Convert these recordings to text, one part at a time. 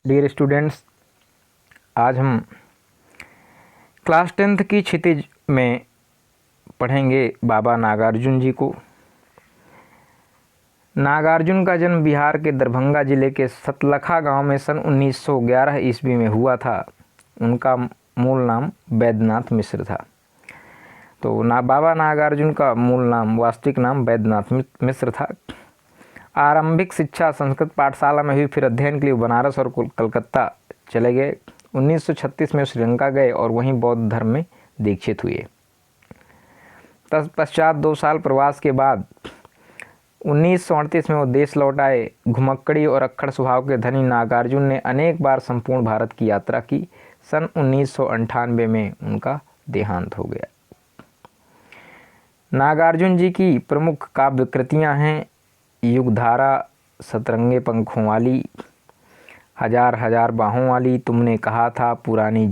Dear students, आज हम class 10th की क्षितिज में पढ़ेंगे बाबा नागार्जुन जी को। नागार्जुन का जन्म बिहार के दरभंगा जिले के सतलखा गांव में सन 1911 ईस्वी में हुआ था। उनका मूल नाम वैद्यनाथ मिश्र था। तो बाबा नागार्जुन का मूल नाम, वास्तविक नाम वैद्यनाथ मिश्र था। आरंभिक शिक्षा संस्कृत पाठशाला में हुई, फिर अध्ययन के लिए बनारस और कलकत्ता चले गए। 1936 में श्रीलंका गए और वहीं बौद्ध धर्म में दीक्षित हुए। तत्पश्चात 2 साल प्रवास के बाद 1938 में वो देश लौट आए। घुमक्कड़ी और अक्खड़ स्वभाव के धनी नागार्जुन ने अनेक बार संपूर्ण भारत की यात्रा की। सन 1998 में उनका देहांत हो गया। नागार्जुन जी की प्रमुख काव्य कृतियाँ हैं युगधारा, सतरंगे पंखों वाली, हजार हजार बाहों वाली, तुमने कहा था, पुरानी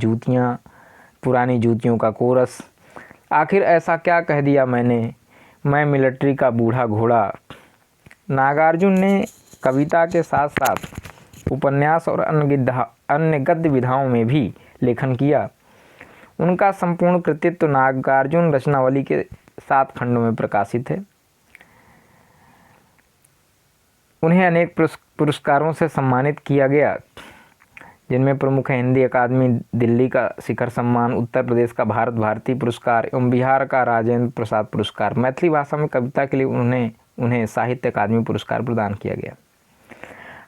जूतियों का कोरस, आखिर ऐसा क्या कह दिया मैंने, मैं मिलिट्री का बूढ़ा घोड़ा। नागार्जुन ने कविता के साथ साथ उपन्यास और अन्य गद्य विधाओं में भी लेखन किया। उनका संपूर्ण कृतित्व नागार्जुन रचनावली के 7 खंडों में प्रकाशित है। उन्हें अनेक पुरस्कारों से सम्मानित किया गया, जिनमें प्रमुख है हिंदी अकादमी दिल्ली का शिखर सम्मान, उत्तर प्रदेश का भारत भारती पुरस्कार एवं बिहार का राजेंद्र प्रसाद पुरस्कार। मैथिली भाषा में कविता के लिए उन्हें साहित्य अकादमी पुरस्कार प्रदान किया गया।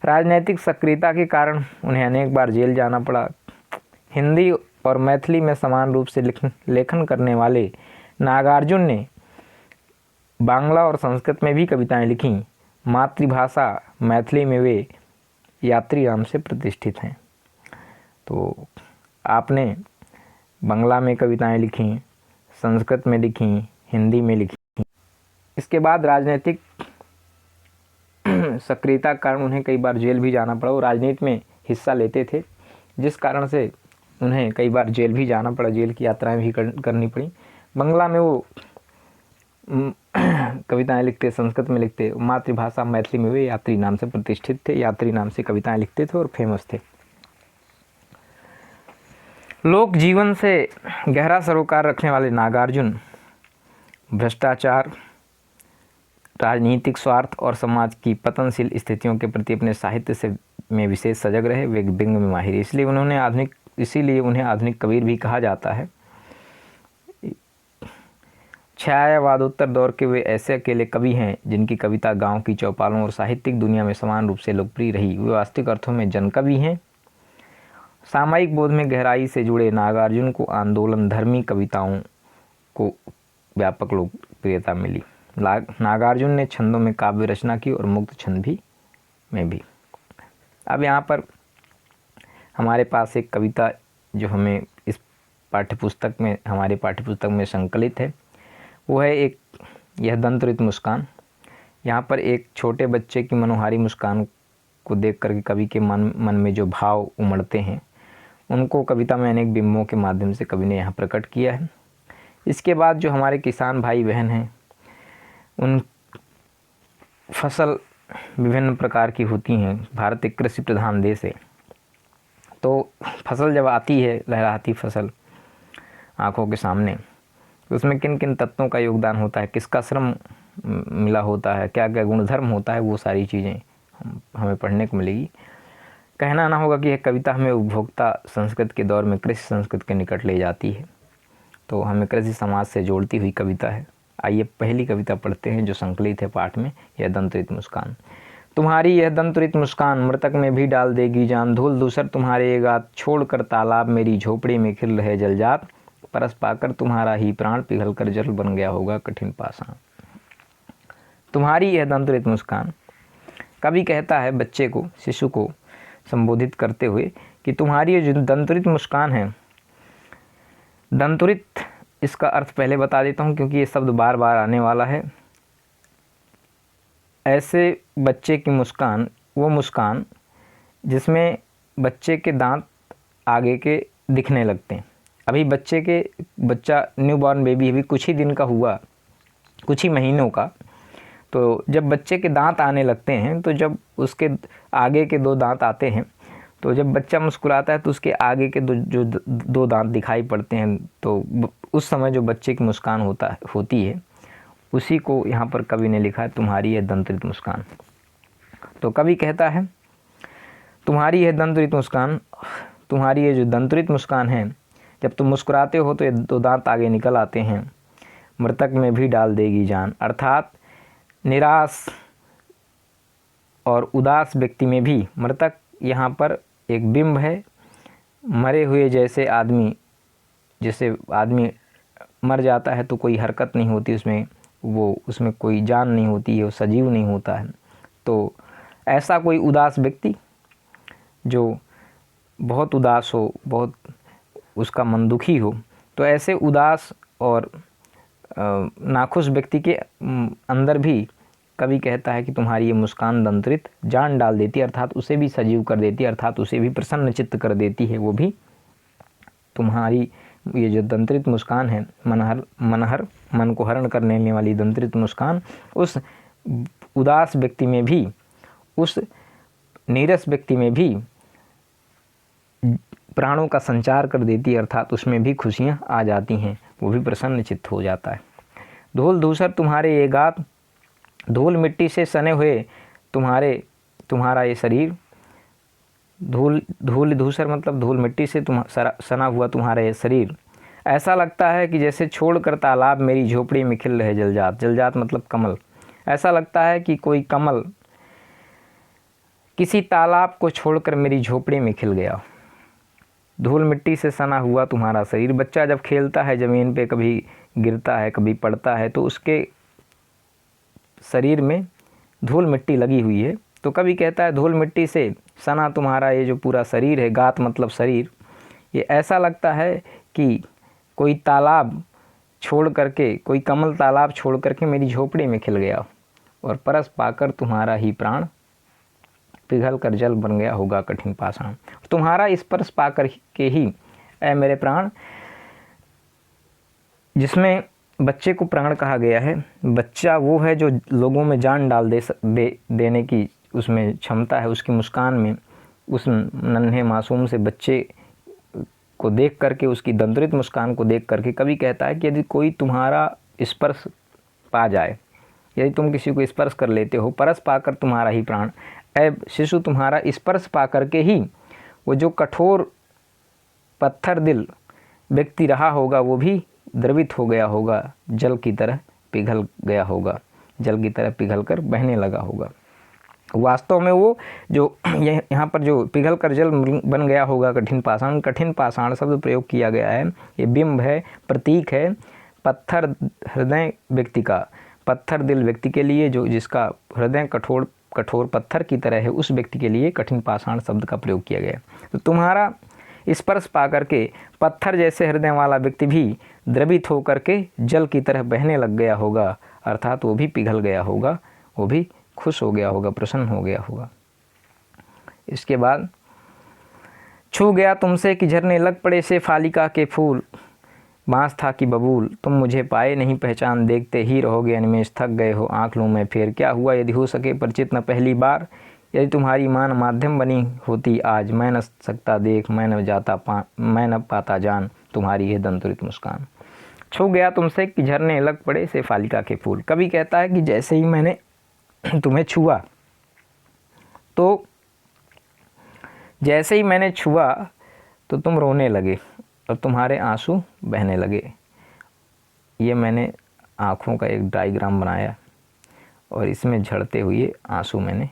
राजनैतिक सक्रियता के कारण उन्हें अनेक बार जेल जाना पड़ा। हिंदी और मैथिली में समान रूप से लेखन करने वाले नागार्जुन ने बांग्ला और संस्कृत में भी कविताएं लिखीं। मातृभाषा मैथिली में वे यात्री नाम से प्रतिष्ठित हैं। तो आपने बांग्ला में कविताएं लिखी, संस्कृत में लिखी, हिंदी में लिखी। इसके बाद राजनीतिक सक्रियता के कारण उन्हें कई बार जेल भी जाना पड़ा। वो राजनीति में हिस्सा लेते थे, जिस कारण से उन्हें कई बार जेल भी जाना पड़ा, जेल की यात्राएं भी करनी पड़ी। बांग्ला में वो कविताएं लिखते, संस्कृत में लिखते, मातृभाषा मैथिली में वे यात्री नाम से प्रतिष्ठित थे, यात्री नाम से कविताएं लिखते थे और फेमस थे। लोक जीवन से गहरा सरोकार रखने वाले नागार्जुन भ्रष्टाचार, राजनीतिक स्वार्थ और समाज की पतनशील स्थितियों के प्रति अपने साहित्य में विशेष सजग रहे। वे व्यंग्य में माहिर, इसीलिए उन्हें आधुनिक कबीर भी कहा जाता है। छायावादोत्तर दौर के वे ऐसे अकेले कवि हैं जिनकी कविता गांव की चौपालों और साहित्यिक दुनिया में समान रूप से लोकप्रिय रही। वे वास्तविक अर्थों में जनकवि हैं। सामायिक बोध में गहराई से जुड़े नागार्जुन को आंदोलन धर्मी कविताओं को व्यापक लोकप्रियता मिली। नागार्जुन ने छंदों में काव्य रचना की और मुक्त छंद में भी। अब यहाँ पर हमारे पास एक कविता जो हमें हमारे पाठ्यपुस्तक में संकलित है, वो है यह दंतरित मुस्कान। यहाँ पर एक छोटे बच्चे की मनोहारी मुस्कान को देख करके कवि के मन में जो भाव उमड़ते हैं, उनको कविता में अनेक बिंबों के माध्यम से कवि ने यहाँ प्रकट किया है। इसके बाद जो हमारे किसान भाई बहन हैं, उन फसल विभिन्न प्रकार की होती हैं। भारत एक कृषि प्रधान देश है, तो फसल जब आती है, लहराती फसल आँखों के सामने, तो उसमें किन किन तत्वों का योगदान होता है, किसका श्रम मिला होता है, क्या क्या गुणधर्म होता है, वो सारी चीज़ें हमें पढ़ने को मिलेगी। कहना ना होगा कि यह कविता हमें उपभोक्ता संस्कृत के दौर में कृषि संस्कृत के निकट ले जाती है, तो हमें कृषि समाज से जोड़ती हुई कविता है। आइए पहली कविता पढ़ते हैं जो संकलित है पाठ में, यह दंतरित मुस्कान। तुम्हारी यह दंतरित मुस्कान मृतक में भी डाल देगी जान, धूल दूसर तुम्हारे ये गात, छोड़कर तालाब मेरी झोपड़ी में खिल रहे जलजात, परस पाकर तुम्हारा ही प्राण पिघल कर जल बन गया होगा कठिन पाषाण। तुम्हारी यह दंतरित मुस्कान, कवि कहता है बच्चे को, शिशु को संबोधित करते हुए कि तुम्हारी ये जो दंतरित मुस्कान है, दंतरित इसका अर्थ पहले बता देता हूँ क्योंकि ये शब्द बार बार आने वाला है। ऐसे बच्चे की मुस्कान, वो मुस्कान जिसमें बच्चे के दांत आगे के दिखने लगते हैं। अभी बच्चा न्यूबॉर्न बेबी अभी कुछ ही दिन का हुआ, कुछ ही महीनों का, तो जब बच्चे के दांत आने लगते हैं, तो जब उसके आगे के 2 दांत आते हैं तो जब बच्चा मुस्कुराता है तो उसके आगे के दो दांत दिखाई पड़ते हैं, तो उस समय जो बच्चे की मुस्कान होती है उसी को यहाँ पर कवि ने लिखा है तुम्हारी यह दंतरित मुस्कान। तो कवि कहता है तुम्हारी यह दंतरित मुस्कान, तुम्हारी ये जो दंतरित मुस्कान है, जब तुम मुस्कुराते हो तो ये दो दांत आगे निकल आते हैं, मृतक में भी डाल देगी जान। अर्थात निराश और उदास व्यक्ति में भी, मृतक यहाँ पर एक बिंब है, मरे हुए जैसे आदमी, जैसे आदमी मर जाता है तो कोई हरकत नहीं होती उसमें, वो उसमें कोई जान नहीं होती है, वो सजीव नहीं होता है। तो ऐसा कोई उदास व्यक्ति जो बहुत उदास हो, बहुत उसका मन दुखी हो, तो ऐसे उदास और नाखुश व्यक्ति के अंदर भी कवि कहता है कि तुम्हारी ये मुस्कान दंतरित जान डाल देती है, अर्थात उसे भी सजीव कर देती है, अर्थात उसे भी प्रसन्न चित्त कर देती है। वो भी तुम्हारी ये जो दंतरित मुस्कान है, मन को हरण कर लेने वाली दंतरित मुस्कान, उस उदास व्यक्ति में भी, उस नीरस व्यक्ति में भी प्राणों का संचार कर देती है, अर्थात उसमें भी खुशियाँ आ जाती हैं, वो भी प्रसन्न चित्त हो जाता है। धूल धूसर तुम्हारे ये गात, धूल मिट्टी से सने हुए तुम्हारा ये शरीर, धूल धूसर मतलब धूल मिट्टी से सना हुआ तुम्हारा ये शरीर, ऐसा लगता है कि जैसे छोड़कर तालाब मेरी झोपड़ी में खिल रहे जलजात। जलजात मतलब कमल। ऐसा लगता है कि कोई कमल किसी तालाब को छोड़कर मेरी झोपड़ी में खिल गया। धूल मिट्टी से सना हुआ तुम्हारा शरीर, बच्चा जब खेलता है ज़मीन पे, कभी गिरता है कभी पड़ता है, तो उसके शरीर में धूल मिट्टी लगी हुई है। तो कभी कहता है धूल मिट्टी से सना तुम्हारा ये जो पूरा शरीर है, गात मतलब शरीर, ये ऐसा लगता है कि कोई तालाब छोड़ करके, कोई कमल तालाब छोड़ करके मेरी झोपड़ी में खिल गया, और परस पाकर तुम्हारा ही प्राण पिघल कर जल बन गया होगा कठिन पाषाण। तुम्हारा स्पर्श पाकर के ही ऐ मेरे प्राण, जिसमें बच्चे को प्राण कहा गया है। बच्चा वो है जो लोगों में जान डाल देने की उसमें क्षमता है, उसकी मुस्कान में। उस नन्हे मासूम से बच्चे को देख करके, उसकी दंतरित मुस्कान को देख करके कवि कहता है कि यदि कोई तुम्हारा स्पर्श पा जाए, यदि तुम किसी को स्पर्श कर लेते हो, परस पाकर तुम्हारा ही प्राण, ऐ शिशु तुम्हारा स्पर्श पा करके ही वो जो कठोर पत्थर दिल व्यक्ति रहा होगा वो भी द्रवित हो गया होगा, जल की तरह पिघल गया होगा, जल की तरह पिघल कर बहने लगा होगा। वास्तव में वो जो यहाँ पर जो पिघल कर जल बन गया होगा कठिन पाषाण, कठिन पाषाण शब्द प्रयोग किया गया है। ये बिंब है, प्रतीक है पत्थर हृदय व्यक्ति का, पत्थर दिल व्यक्ति के लिए, जो जिसका हृदय कठोर पत्थर की तरह है, उस व्यक्ति के लिए कठिन पाषाण शब्द का प्रयोग किया गया। तो तुम्हारा स्पर्श पा करके पत्थर जैसे हृदय वाला व्यक्ति भी द्रवित होकर के जल की तरह बहने लग गया होगा, अर्थात वो भी पिघल गया होगा, वो भी खुश हो गया होगा, प्रसन्न हो गया होगा। इसके बाद छू गया तुमसे कि झरने लग पड़े से फालिका के फूल, बांस था कि बबूल, तुम मुझे पाए नहीं पहचान, देखते ही रहोगे अनिमेष, थक गए हो आँख लूँ मैं फेर, क्या हुआ यदि हो सके परिचित न पहली बार, यदि तुम्हारी मान माध्यम बनी होती आज, मैं न सकता देख मैं न पाता जान, तुम्हारी है दंतरित मुस्कान। छू गया तुमसे कि झरने लग पड़े से फालिका के फूल। कवि कहता है कि जैसे ही मैंने तुम्हें छुआ, तो जैसे ही मैंने छुआ तो तुम रोने लगे और तुम्हारे आंसू बहने लगे। ये मैंने आँखों का एक डायग्राम बनाया और इसमें झड़ते हुए आंसू मैंने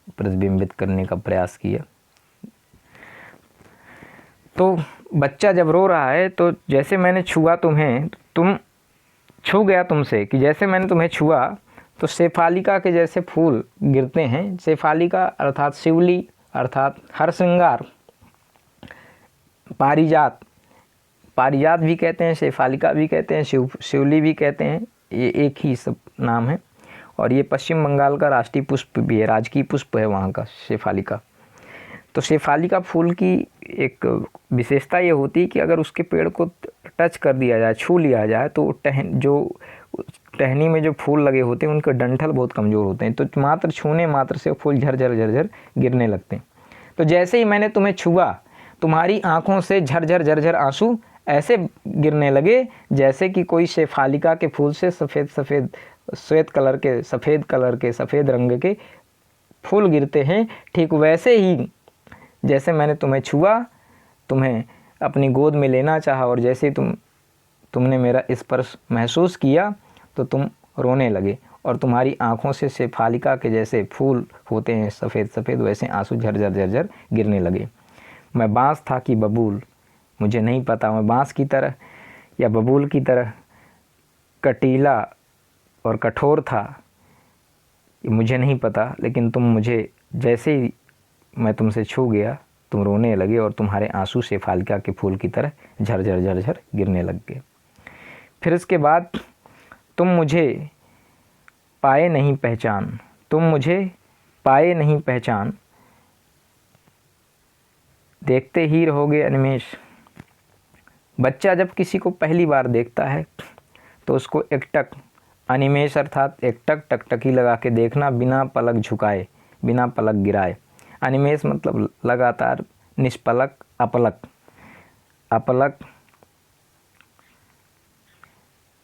प्रतिबिंबित करने का प्रयास किया। तो बच्चा जब रो रहा है, तो जैसे मैंने छुआ तुम्हें, तुम छू गया तुमसे कि जैसे मैंने तुम्हें छुआ तो शेफालिका के जैसे फूल गिरते हैं। शेफालिका अर्थात शिवली, अर्थात हर श्रृंगार, पारिजात, पारिजात भी कहते हैं, शेफालिका भी कहते हैं, शिवली भी कहते हैं, ये एक ही सब नाम है। और ये पश्चिम बंगाल का राष्ट्रीय पुष्प भी है, राजकीय पुष्प है वहाँ का शेफालिका। तो शेफालिका फूल की एक विशेषता ये होती है कि अगर उसके पेड़ को टच कर दिया जाए, छू लिया जाए, तो टहनी में जो फूल लगे होते हैं उनके डंठल बहुत कमज़ोर होते हैं, तो मात्र छूने मात्र से फूल झरझर गिरने लगते हैं। तो जैसे ही मैंने तुम्हें छुआ तुम्हारी आंखों से झरझर झरझर आंसू ऐसे गिरने लगे जैसे कि कोई शेफालिका के फूल से सफ़ेद कलर के सफ़ेद रंग के फूल गिरते हैं, ठीक वैसे ही जैसे मैंने तुम्हें छुआ, तुम्हें अपनी गोद में लेना चाहा और जैसे तुमने मेरा स्पर्श महसूस किया तो तुम रोने लगे और तुम्हारी आंखों से शेफालिका के जैसे फूल होते हैं सफ़ेद सफ़ेद, वैसे आंसू झरझर झरझर गिरने लगे। मैं बाँस था कि बबूल, मुझे नहीं पता मैं बाँस की तरह या बबूल की तरह कटीला और कठोर था, मुझे नहीं पता, लेकिन तुम मुझे जैसे ही मैं तुमसे छू गया तुम रोने लगे और तुम्हारे आंसू शेफालिका के फूल की तरह झरझर झरझर गिरने लग गए। फिर इसके बाद तुम मुझे पाए नहीं पहचान, तुम मुझे पाए नहीं पहचान, देखते ही रहोगे अनिमेष। बच्चा जब किसी को पहली बार देखता है तो उसको एकटक, अनिमेष अर्थात एकटक टकटकी लगा के देखना, बिना पलक झुकाए बिना पलक गिराए। अनिमेष मतलब लगातार, निष्पलक, अपलक, अपलक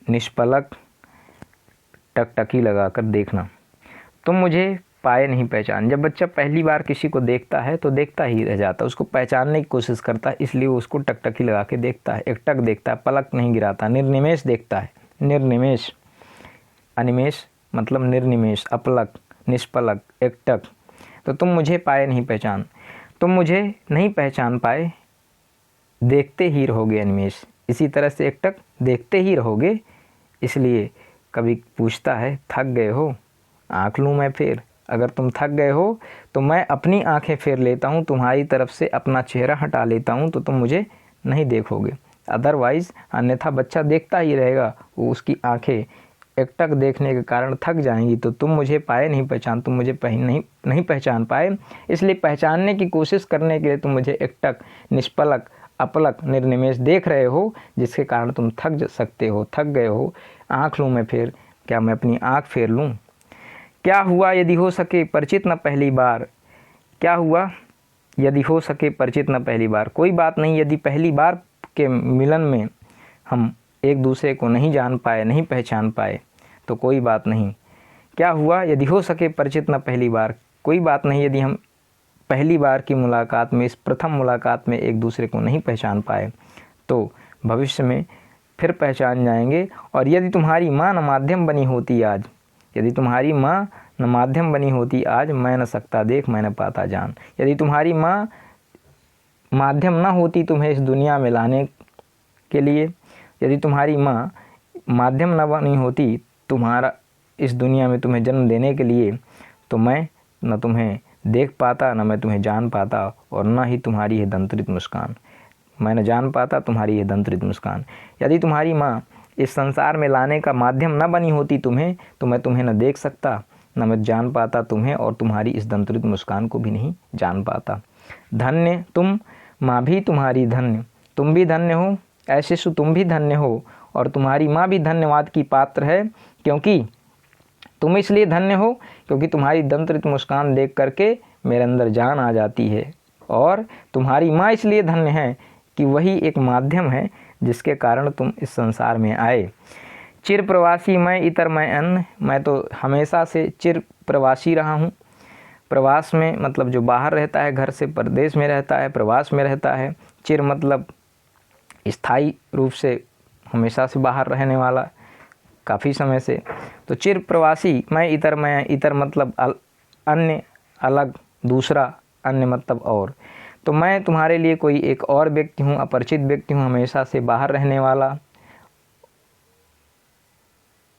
निष्पलक टकटकी लगाकर देखना। तुम मुझे पाए नहीं पहचान, जब बच्चा पहली बार किसी को देखता है तो देखता ही रह जाता है, उसको पहचानने की कोशिश करता है, इसलिए वो उसको टकटकी लगा के देखता है, एकटक देखता है, पलक नहीं गिराता, निर्निमेष देखता है, निर्निमेष। अनिमेष मतलब निर्निमेष, अपलक, निष्पलक, एकटक। तो तुम मुझे पाए नहीं पहचान, तुम मुझे नहीं पहचान पाए, देखते ही रहोगे अनिमेष। इसी तरह से एकटक, देखते ही रहोगे। इसलिए कभी पूछता है थक गए हो, आँख लूँ मैं फेर। अगर तुम थक गए हो तो मैं अपनी आंखें फेर लेता हूँ, तुम्हारी तरफ से अपना चेहरा हटा लेता हूँ तो तुम मुझे नहीं देखोगे। अदरवाइज़ अन्यथा बच्चा देखता ही रहेगा, वो उसकी आंखें एकटक देखने के कारण थक जाएंगी। तो तुम मुझे पाए नहीं पहचान, तुम मुझे नहीं पहचान पाए, इसलिए पहचानने की कोशिश करने के लिए तुम मुझे एकटक, निष्पलक, अपलक, निर्निमेष देख रहे हो, जिसके कारण तुम थक सकते हो, थक गए हो। आँख लूँ मैं फेर, क्या मैं अपनी आँख फेर लूँ? क्या हुआ यदि हो सके परिचित न पहली बार, क्या हुआ यदि हो सके परिचित न पहली बार। कोई बात नहीं यदि पहली बार के मिलन में हम एक दूसरे को नहीं जान पाए, नहीं पहचान पाए तो कोई बात नहीं। क्या हुआ यदि हो सके परिचित न पहली बार, कोई बात नहीं यदि हम पहली बार की मुलाकात में, इस प्रथम मुलाकात में एक दूसरे को नहीं पहचान पाए तो भविष्य में फिर पहचान जाएंगे। और यदि तुम्हारी माँ न माध्यम बनी होती आज, यदि तुम्हारी माँ न माध्यम बनी होती आज, मैं न सकता देख मैं न पाता जान। यदि तुम्हारी माँ माध्यम न होती तुम्हें इस दुनिया में लाने के लिए, यदि तुम्हारी माँ माध्यम न बनी होती तुम्हारा इस दुनिया में तुम्हें जन्म देने के लिए, तो मैं न तुम्हें देख पाता, न मैं तुम्हें जान पाता, और न ही तुम्हारी यह दंतरित मुस्कान, मैं न जान पाता तुम्हारी यह दंतरित मुस्कान। यदि तुम्हारी माँ इस संसार में लाने का माध्यम न बनी होती तुम्हें, तो मैं तुम्हें न देख सकता, न मैं जान पाता तुम्हें, और तुम्हारी इस दंतरित मुस्कान को भी नहीं जान पाता। धन्य तुम, माँ भी तुम्हारी धन्य, तुम भी धन्य हो, ऐसे सु तुम भी धन्य हो, और तुम्हारी माँ भी धन्यवाद की पात्र है। क्योंकि तुम इसलिए धन्य हो क्योंकि तुम्हारी दंतरित मुस्कान देख करके मेरे अंदर जान आ जाती है, और तुम्हारी माँ इसलिए धन्य है कि वही एक माध्यम है जिसके कारण तुम इस संसार में आए। चिर प्रवासी मैं इतर मैं अन्न, मैं तो हमेशा से चिर प्रवासी रहा हूँ। प्रवास में मतलब जो बाहर रहता है, घर से परदेश में रहता है, प्रवास में रहता है। चिर मतलब स्थायी रूप से हमेशा से बाहर रहने वाला, काफ़ी समय से। तो चिर प्रवासी मैं इतर मतलब अन्य, अलग, दूसरा, अन्य मतलब और। तो मैं तुम्हारे लिए कोई एक और व्यक्ति हूँ, अपरिचित व्यक्ति हूँ, हमेशा से बाहर रहने वाला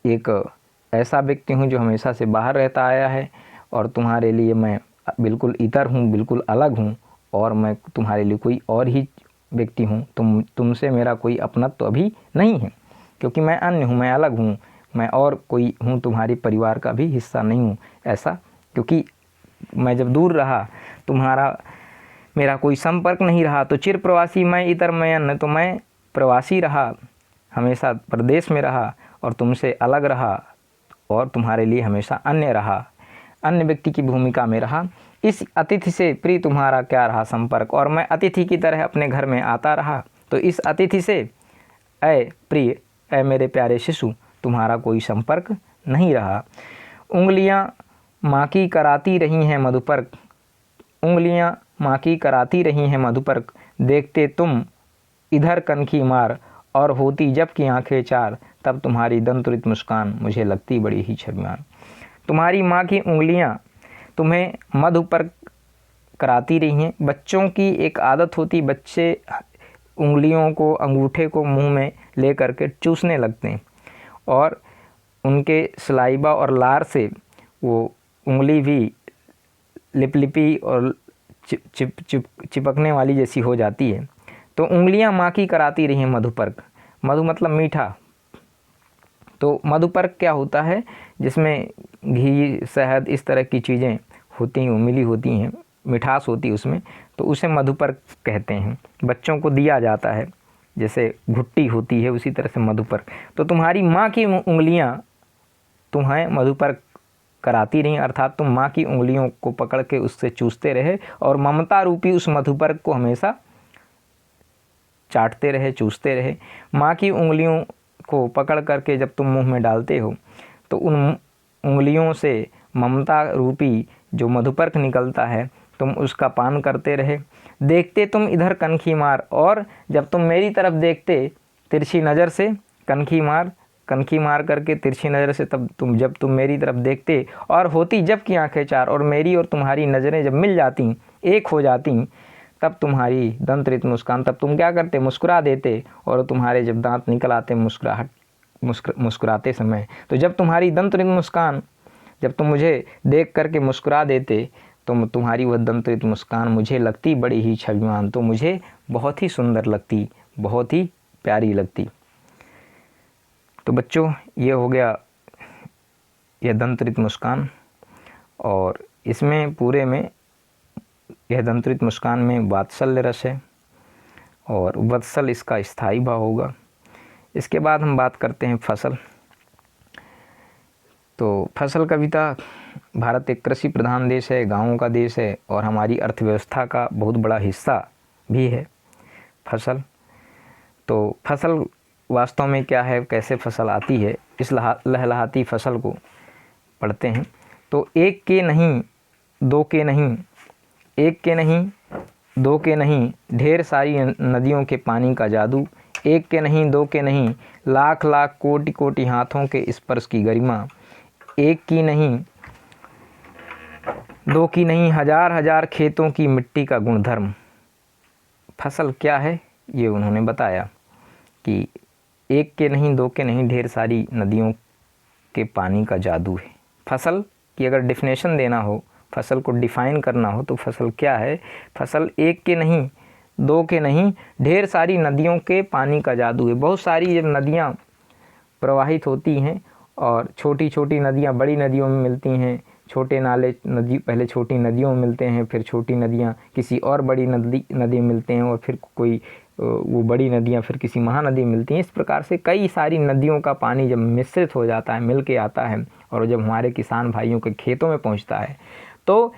एक ऐसा व्यक्ति हूँ जो हमेशा से बाहर रहता आया है, और तुम्हारे लिए मैं बिल्कुल इतर हूँ, बिल्कुल अलग हूँ, और मैं तुम्हारे लिए कोई और ही व्यक्ति हूँ। तुमसे मेरा कोई अपनत्व तो अभी नहीं है, क्योंकि मैं अन्य हूँ, मैं अलग हूँ, मैं और कोई हूँ, तुम्हारे परिवार का भी हिस्सा नहीं हूँ ऐसा। क्योंकि मैं जब दूर रहा, तुम्हारा मेरा कोई संपर्क नहीं रहा, तो चिर प्रवासी मैं इतर मैं अन्य, तो मैं प्रवासी रहा, हमेशा प्रदेश में रहा और तुमसे अलग रहा, और तुम्हारे लिए हमेशा अन्य रहा, अन्य व्यक्ति की भूमिका में रहा। इस अतिथि से प्रिय तुम्हारा क्या रहा संपर्क, और मैं अतिथि की तरह अपने घर में आता रहा, तो इस अतिथि से ऐ प्रिय, ऐ मेरे प्यारे शिशु, तुम्हारा कोई संपर्क नहीं रहा। उंगलियां माँ की कराती रही हैं मधुपर्क, उंगलियां माँ की कराती रही हैं मधुपर्क, देखते तुम इधर कनखी मार, और होती जब की आंखें चार, तब तुम्हारी दंतुरित मुस्कान मुझे लगती बड़ी ही शर्मियान। तुम्हारी माँ की उंगलियां तुम्हें मधुपर्क कराती रही हैं। बच्चों की एक आदत होती, बच्चे उंगलियों को, अंगूठे को मुंह में ले करके चूसने लगते हैं, और उनके सलाइबा और लार से वो उंगली भी लिपलिपी और चिपकने वाली जैसी हो जाती है। तो उंगलियां माँ की कराती रही हैं मधुपर्क, मधु मतलब मीठा। तो मधुपर्क क्या होता है, जिसमें घी, शहद, इस तरह की चीज़ें होती हैं, मिली होती हैं, मिठास होती है उसमें, तो उसे मधुपर्क कहते हैं। बच्चों को दिया जाता है, जैसे भुट्टी होती है उसी तरह से मधुपर्क। तो तुम्हारी माँ की उंगलियां तुम्हें मधुपर्क कराती रहीं, अर्थात तुम माँ की उंगलियों को पकड़ के उससे चूसते रहे, और ममता रूपी उस मधुपर्क को हमेशा चाटते रहे, चूसते रहे। माँ की उंगलियों को पकड़ करके जब तुम मुंह में डालते हो, तो उन उंगलियों से ममता रूपी जो मधुपर्क निकलता है, तुम उसका पान करते रहे। देखते तुम इधर कनखी मार, और जब तुम मेरी तरफ देखते तिरछी नज़र से, कनखी मार करके तिरछी नज़र से, तब जब तुम मेरी तरफ देखते, और होती जब की आंखें चार, और मेरी और तुम्हारी नज़रें जब मिल जाती, एक हो जाती, तब तुम्हारी दंतरित मुस्कान, तब तुम क्या करते, मुस्कुरा देते, और तुम्हारे जब दांत निकल आते मुस्कुराते समय, तो जब तुम्हारी दंतरित मुस्कान, जब तुम मुझे देख करके मुस्कुरा देते, तो तुम्हारी वह दंतरित मुस्कान मुझे लगती बड़ी ही छविवान, तो मुझे बहुत ही सुंदर लगती, बहुत ही प्यारी लगती। तो बच्चों, ये हो गया यह दंतरित मुस्कान, और इसमें पूरे में यह दंतरित मुस्कान में वात्सल्य रस है, और वत्सल इसका स्थायी भाव होगा। इसके बाद हम बात करते हैं फसल। तो फसल कविता, भारत एक कृषि प्रधान देश है, गाँवों का देश है, और हमारी अर्थव्यवस्था का बहुत बड़ा हिस्सा भी है फसल। तो फसल वास्तव में क्या है, कैसे फसल आती है, इस लहलहाती फसल को पढ़ते हैं। तो एक के नहीं, दो के नहीं, एक के नहीं, दो के नहीं, ढेर सारी नदियों के पानी का जादू, एक के नहीं, दो के नहीं, लाख लाख कोटि कोटि हाथों के स्पर्श की गरिमा, एक की नहीं, दो की नहीं, हजार हजार खेतों की मिट्टी का गुणधर्म। फसल क्या है, ये उन्होंने बताया कि एक के नहीं, दो के नहीं, ढेर सारी नदियों के पानी का जादू है। फसल की अगर डेफिनेशन देना हो, फसल को डिफ़ाइन करना हो, तो फसल क्या है, फसल एक के नहीं, दो के नहीं, ढेर सारी नदियों के पानी का जादू है। बहुत सारी जब नदियाँ प्रवाहित होती हैं, और छोटी छोटी नदियाँ बड़ी नदियों में मिलती हैं, छोटे नाले नदी पहले छोटी नदियों में मिलते हैं, फिर छोटी नदियाँ किसी और बड़ी नदी में मिलते हैं, और फिर कोई वो बड़ी नदियाँ फिर किसी महानदी में मिलती हैं। इस प्रकार से कई सारी नदियों का पानी जब मिश्रित हो जाता है, मिल के आता है, और जब हमारे किसान भाइयों के खेतों में पहुँचता है, तो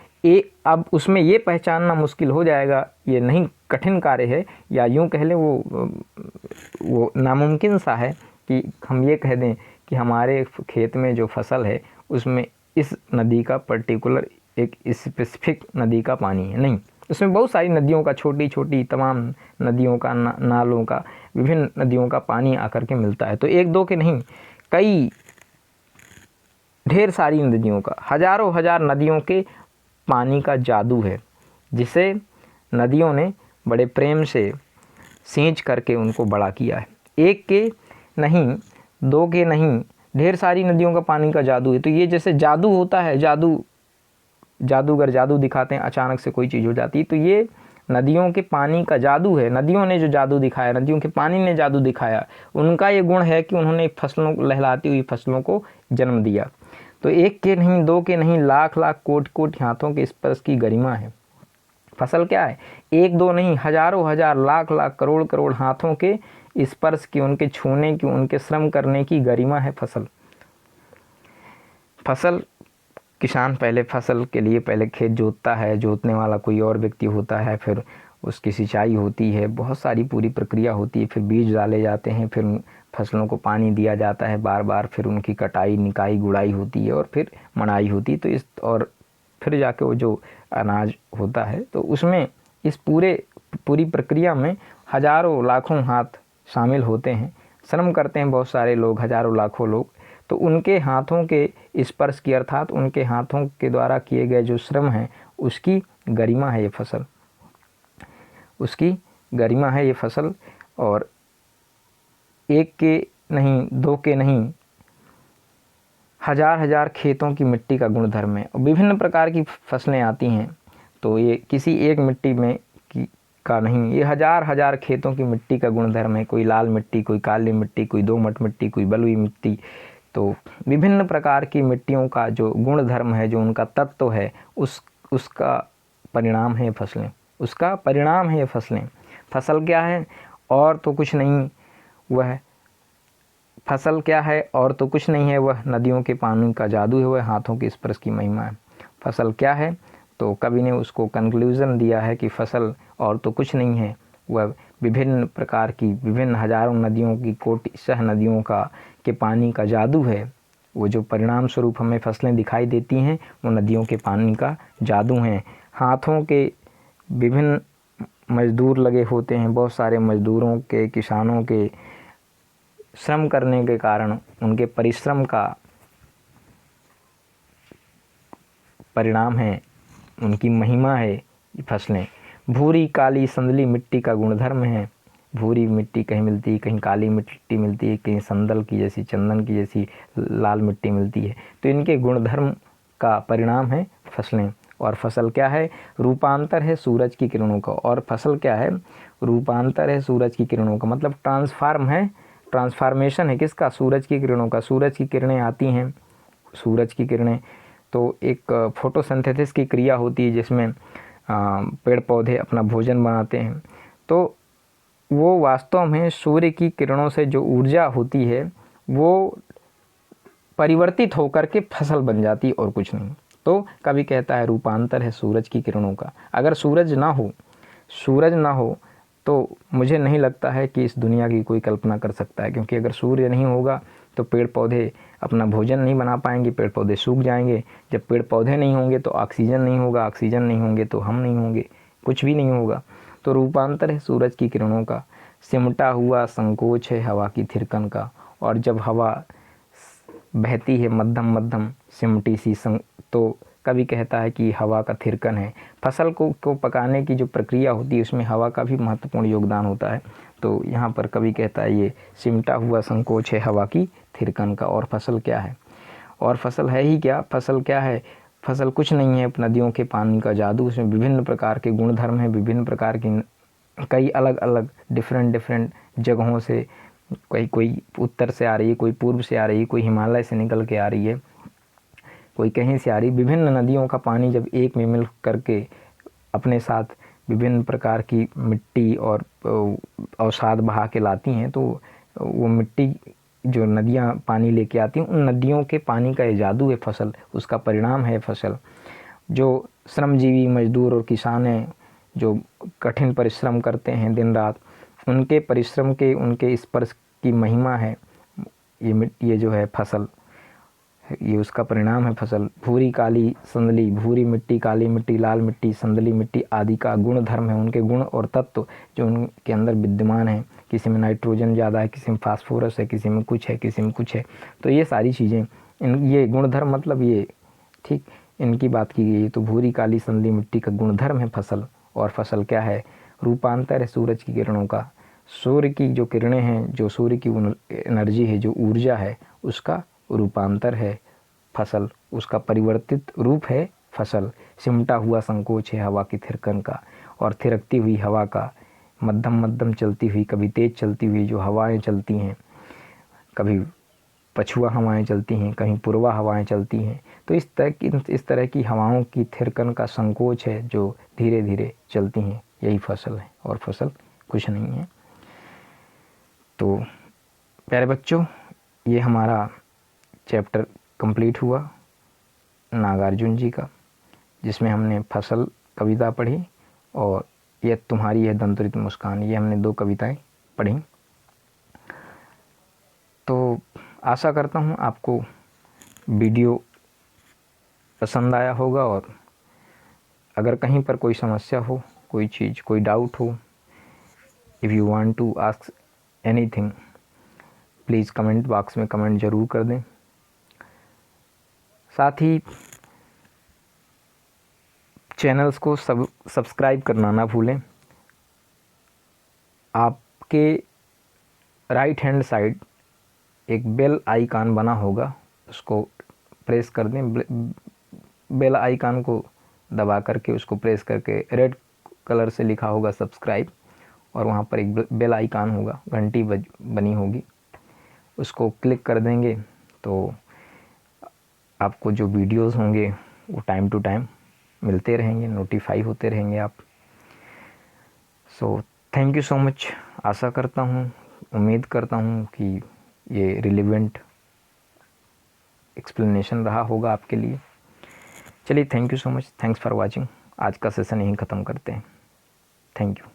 अब उसमें ये पहचानना मुश्किल हो जाएगा, ये नहीं कठिन कार्य है, या यूँ कह लें वो नामुमकिन सा है कि हम ये कह दें कि हमारे खेत में जो फसल है उसमें इस नदी का पर्टिकुलर एक स्पेसिफिक नदी का पानी है, नहीं। उसमें बहुत सारी नदियों का, छोटी छोटी तमाम नदियों का, नालों का, विभिन्न नदियों का पानी आकर के मिलता है। तो एक दो के नहीं, कई ढेर सारी नदियों का, हजारों हजार नदियों के पानी का जादू है, जिसे नदियों ने बड़े प्रेम से सींच करके उनको बड़ा किया है। एक के नहीं, दो के नहीं, ढेर सारी नदियों का पानी का जादू है। तो ये जैसे जादू होता है, जादूगर जादू दिखाते हैं, अचानक से कोई चीज़ हो जाती है, तो ये नदियों के पानी का जादू है। नदियों ने जो जादू दिखाया, नदियों के पानी ने जादू दिखाया, उनका ये गुण है कि उन्होंने फसलों, लहलाती हुई फसलों को जन्म दिया। तो एक के नहीं, दो के नहीं, लाख लाख कोटि कोटि हाथों के स्पर्श की गरिमा है। फसल क्या है, एक दो नहीं, हजारों हजार, लाख लाख, करोड़ करोड़ हाथों के स्पर्श की, उनके छूने की, उनके श्रम करने की गरिमा है फसल। फसल किसान पहले फसल के लिए पहले खेत जोतता है, जोतने वाला कोई और व्यक्ति होता है, फिर उसकी सिंचाई होती है, बहुत सारी पूरी प्रक्रिया होती है, फिर बीज डाले जाते हैं, फिर फसलों को पानी दिया जाता है बार बार, फिर उनकी कटाई निकाई गुड़ाई होती है और फिर मड़ाई होती है। तो इस और फिर जाके वो जो अनाज होता है तो उसमें इस पूरी प्रक्रिया में हज़ारों लाखों हाथ शामिल होते हैं, श्रम करते हैं बहुत सारे लोग, हज़ारों लाखों लोग। तो उनके हाथों के स्पर्श की अर्थात उनके हाथों के द्वारा किए गए जो श्रम है उसकी गरिमा है ये फसल, उसकी गरिमा है ये फसल। और एक के नहीं, दो के नहीं, हज़ार हज़ार खेतों की मिट्टी का गुणधर्म है। और विभिन्न प्रकार की फसलें आती हैं, तो ये किसी एक मिट्टी में का नहीं, ये हज़ार हज़ार खेतों की मिट्टी का गुणधर्म है। कोई लाल मिट्टी, कोई काली मिट्टी, कोई दोमट मिट्टी, कोई बलुई मिट्टी। तो विभिन्न प्रकार की मिट्टियों का जो गुणधर्म है, जो उनका तत्व है, उसका परिणाम है फसलें, उसका परिणाम है ये फसलें। फसल क्या है और तो कुछ नहीं, वह फसल क्या है और तो कुछ नहीं है, वह नदियों के पानी का जादू है, वह हाथों के स्पर्श की महिमा है। फसल क्या है, तो कवि ने उसको कंक्लूज़न दिया है कि फसल और तो कुछ नहीं है, वह विभिन्न प्रकार की, विभिन्न हज़ारों नदियों की कोटिशः नदियों के पानी का जादू है। वो जो परिणाम स्वरूप हमें फसलें दिखाई देती हैं वो नदियों के पानी का जादू हैं। हाथों के विभिन्न मजदूर लगे होते हैं, बहुत सारे मजदूरों के, किसानों के श्रम करने के कारण उनके परिश्रम का परिणाम है, उनकी महिमा है फसलें। भूरी काली संदली मिट्टी का गुणधर्म है। भूरी मिट्टी कहीं मिलती है, कहीं काली मिट्टी मिलती है, कहीं संदल की जैसी, चंदन की जैसी लाल मिट्टी मिलती है। तो इनके गुणधर्म का परिणाम है फसलें। और फसल क्या है, रूपांतर है सूरज की किरणों का। और फसल क्या है, रूपांतर है सूरज की किरणों का, मतलब ट्रांसफार्म है, ट्रांसफार्मेशन है किसका, सूरज की किरणों का। सूरज की किरणें आती हैं, सूरज की किरणें, तो एक फोटोसिंथेसिस की क्रिया होती है जिसमें पेड़ पौधे अपना भोजन बनाते हैं। तो वो वास्तव में सूर्य की किरणों से जो ऊर्जा होती है वो परिवर्तित होकर के फसल बन जाती है और कुछ नहीं। तो कवि कहता है रूपांतर है सूरज की किरणों का। अगर सूरज ना हो तो मुझे नहीं लगता है कि इस दुनिया की कोई कल्पना कर सकता है, क्योंकि अगर सूर्य नहीं होगा तो पेड़ पौधे अपना भोजन नहीं बना पाएंगे, पेड़ पौधे सूख जाएंगे। जब पेड़ पौधे नहीं होंगे तो ऑक्सीजन नहीं होगा, ऑक्सीजन नहीं होंगे तो हम नहीं होंगे, कुछ भी नहीं होगा। तो रूपांतर है सूरज की किरणों का। सिमटा हुआ संकोच है हवा की थिरकन का। और जब हवा बहती है मध्यम मध्यम सिमटी सी तो कवि कहता है कि हवा का थिरकन है। फसल को पकाने की जो प्रक्रिया होती है उसमें हवा का भी महत्वपूर्ण योगदान होता है। तो यहाँ पर कवि कहता है ये सिमटा हुआ संकोच है हवा की थिरकन का। और फसल क्या है, और फसल है ही क्या, फसल क्या है, फसल कुछ नहीं है, नदियों के पानी का जादू। उसमें विभिन्न प्रकार के गुणधर्म हैं, विभिन्न प्रकार की कई अलग अलग डिफरेंट जगहों से, कोई उत्तर से आ रही है, कोई पूर्व से आ रही है, कोई हिमालय से निकल के आ रही है, कोई कहीं से आ रही। विभिन्न नदियों का पानी जब एक में मिल करके अपने साथ विभिन्न प्रकार की मिट्टी और अवसाद बहा के लाती हैं, तो वो मिट्टी जो नदियाँ पानी लेके आती हैं, उन नदियों के पानी का ये जादू है फसल, उसका परिणाम है फसल। जो श्रमजीवी मजदूर और किसान हैं जो कठिन परिश्रम करते हैं दिन रात, उनके परिश्रम के, उनके स्पर्श की महिमा है ये जो है फसल, ये उसका परिणाम है फसल। भूरी काली संदली, भूरी मिट्टी, काली मिट्टी, लाल मिट्टी, संदली मिट्टी आदि का गुण धर्म है, उनके गुण और तत्व जो उनके अंदर विद्यमान है। किसी में नाइट्रोजन ज़्यादा है, किसी में फास्फोरस है, किसी में कुछ है, किसी में कुछ है। तो ये सारी चीज़ें, ये गुणधर्म मतलब ये, ठीक, इनकी बात की गई है। तो भूरी काली संदली मिट्टी का गुणधर्म है फसल। और फसल क्या है, रूपांतर है सूरज की किरणों का। सूर्य की जो किरणें हैं, जो सूर्य की एनर्जी है, जो ऊर्जा है, उसका रूपांतर है फसल, उसका परिवर्तित रूप है फसल। सिमटा हुआ संकोच है हवा की थिरकन का। और थिरकती हुई हवा का, मध्यम मध्यम चलती हुई, कभी तेज़ चलती हुई जो हवाएं चलती हैं, कभी पछुआ हवाएं चलती हैं, कहीं पूर्वा हवाएं चलती हैं। तो इस तरह की हवाओं की थिरकन का संकोच है जो धीरे धीरे चलती हैं, यही फसल है। और फसल कुछ नहीं है। तो प्यारे बच्चों, ये हमारा चैप्टर कंप्लीट हुआ। नागार्जुन जी का, जिसमें हमने फसल कविता पढ़ी और यह तुम्हारी यह दंतरित मुस्कान, ये हमने 2 कविताएं पढ़ी। तो आशा करता हूँ आपको वीडियो पसंद आया होगा, और अगर कहीं पर कोई समस्या हो, कोई चीज़, कोई डाउट हो, if you want to ask anything, please comment box में कमेंट ज़रूर कर दें। साथ ही चैनल्स को सब्सक्राइब करना ना भूलें। आपके राइट हैंड साइड एक बेल आइकन बना होगा, उसको प्रेस कर दें। बेल आइकन को दबा करके, उसको प्रेस करके, रेड कलर से लिखा होगा सब्सक्राइब, और वहाँ पर एक बेल आइकन होगा, घंटी बनी होगी, उसको क्लिक कर देंगे तो आपको जो वीडियोस होंगे वो टाइम टू टाइम मिलते रहेंगे, नोटिफाई होते रहेंगे आप। So thank you so much. आशा करता हूँ, उम्मीद करता हूँ कि ये रिलेवेंट एक्सप्लेनेशन रहा होगा आपके लिए। चलिए, thank you so much, thanks for watching. आज का सेशन यहीं ख़त्म करते हैं। Thank you.